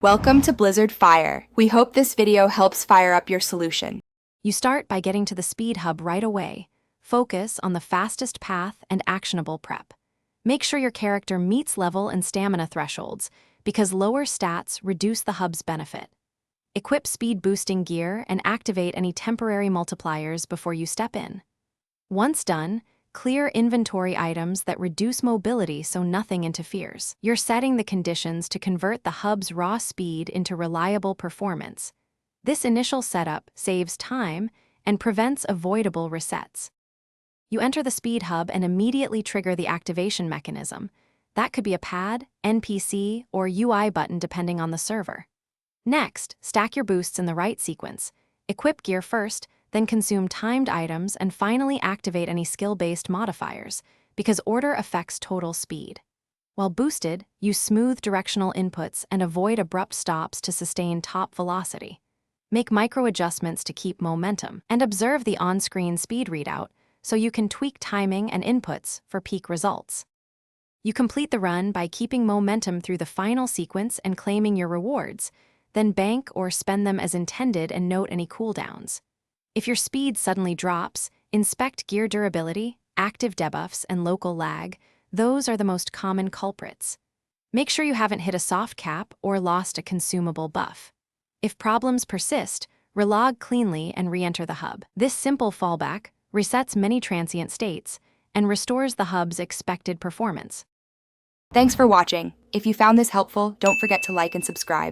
Welcome to Blizzard Fire. We hope this video helps fire up your solution. You start by getting to the speed hub right away. Focus on the fastest path and actionable prep. Make sure your character meets level and stamina thresholds, because lower stats reduce the hub's benefit. Equip speed-boosting gear and activate any temporary multipliers before you step in. Once done, clear inventory items that reduce mobility so nothing interferes. You're setting the conditions to convert the hub's raw speed into reliable performance. This initial setup saves time and prevents avoidable resets. You enter the speed hub and immediately trigger the activation mechanism. That could be a pad, NPC, or UI button depending on the server. Next, stack your boosts in the right sequence. Equip gear first, then consume timed items, and finally activate any skill-based modifiers, because order affects total speed. While boosted, use smooth directional inputs and avoid abrupt stops to sustain top velocity. Make micro-adjustments to keep momentum, and observe the on-screen speed readout so you can tweak timing and inputs for peak results. You complete the run by keeping momentum through the final sequence and claiming your rewards, then bank or spend them as intended and note any cooldowns. If your speed suddenly drops, inspect gear durability, active debuffs, and local lag. Those are the most common culprits. Make sure you haven't hit a soft cap or lost a consumable buff. If problems persist, relog cleanly and re-enter the hub. This simple fallback resets many transient states and restores the hub's expected performance. Thanks for watching. If you found this helpful, don't forget to like and subscribe.